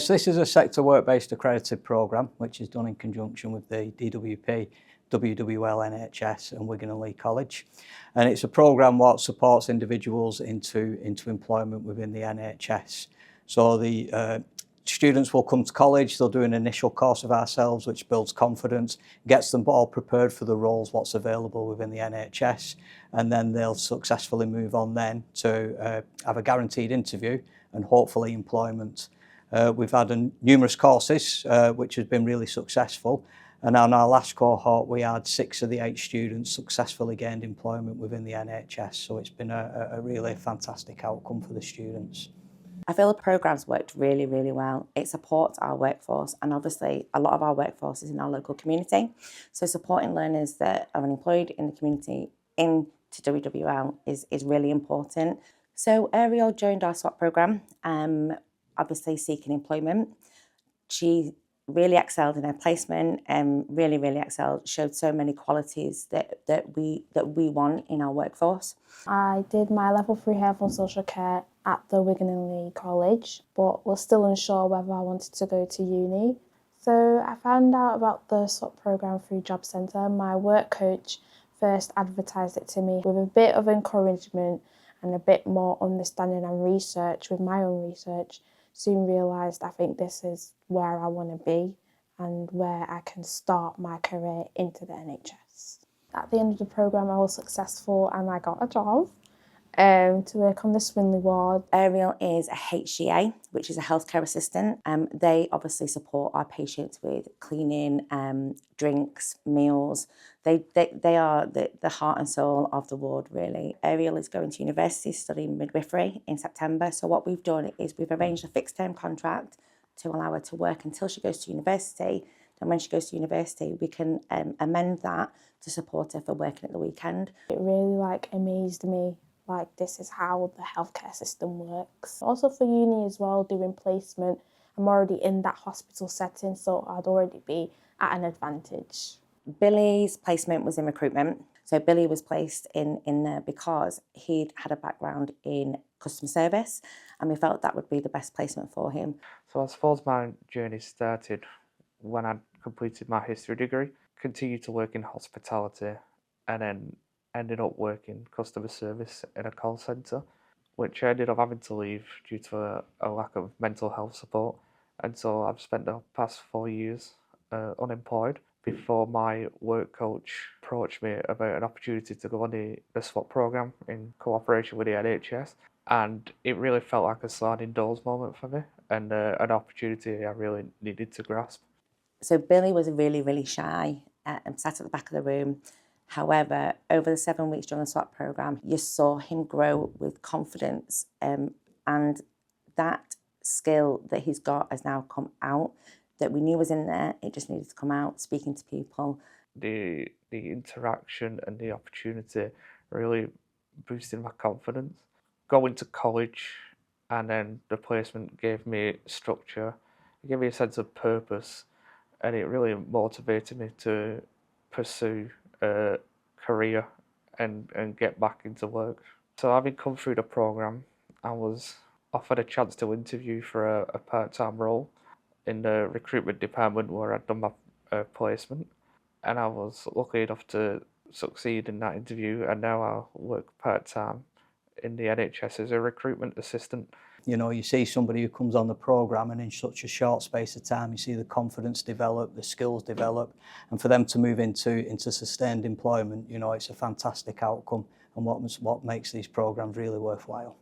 So this is a sector work-based accredited programme which is done in conjunction with the DWP, WWL, NHS and Wigan and Leigh College, and it's a programme that supports individuals into employment within the NHS. So the students will come to college, they'll do an initial course of ourselves which builds confidence, gets them all prepared for the roles what's available within the NHS, and then they'll successfully move on then to have a guaranteed interview and hopefully employment. We've had numerous courses which has been really successful, and on our last cohort we had 6 of the 8 students successfully gained employment within the NHS, so it's been a really fantastic outcome for the students. I feel the programme's worked really, really well. It supports our workforce, and obviously a lot of our workforce is in our local community. So supporting learners that are unemployed in the community into WWL is really important. So Ariel joined our SWAP programme, obviously seeking employment. She really excelled in her placement, really excelled, showed so many qualities that we want in our workforce. I did my level 3 health and social care at the Wigan and Leigh College, but was still unsure whether I wanted to go to uni. So I found out about the SWAP programme through Job Centre. My work coach first advertised it to me with a bit of encouragement and a bit more understanding and research with my own research. Soon realised I think this is where I want to be and where I can start my career into the NHS. At the end of the programme I was successful and I got a job to work on the Swinley ward. Ariel is a HCA, which is a healthcare assistant. They obviously support our patients with cleaning, drinks, meals. They are the heart and soul of the ward, really. Ariel is going to university studying midwifery in September. So what we've done is we've arranged a fixed term contract to allow her to work until she goes to university. And when she goes to university, we can amend that to support her for working at the weekend. It really amazed me. This is how the healthcare system works. Also for uni as well, doing placement, I'm already in that hospital setting, so I'd already be at an advantage. Billy's placement was in recruitment. So Billy was placed in there because he'd had a background in customer service, and we felt that would be the best placement for him. So I suppose my journey started when I completed my history degree, continued to work in hospitality, and then ended up working customer service in a call centre, which I ended up having to leave due to a lack of mental health support. And so I've spent the past 4 years unemployed before my work coach approached me about an opportunity to go on the SWAP programme in cooperation with the NHS. And it really felt like a sliding doors moment for me and an opportunity I really needed to grasp. So Billy was really shy and sat at the back of the room. However, over the 7 weeks during the SWAP programme, you saw him grow with confidence, and that skill that he's got has now come out, that we knew was in there, it just needed to come out, speaking to people. The interaction and the opportunity really boosted my confidence. Going to college and then the placement gave me structure, it gave me a sense of purpose, and it really motivated me to pursue a career and get back into work. So having come through the programme, I was offered a chance to interview for a part-time role in the recruitment department where I'd done my placement, and I was lucky enough to succeed in that interview, and now I work part-time in the NHS as a recruitment assistant. You know, you see somebody who comes on the programme and in such a short space of time you see the confidence develop, the skills develop, and for them to move into sustained employment, you know, it's a fantastic outcome and what makes these programmes really worthwhile.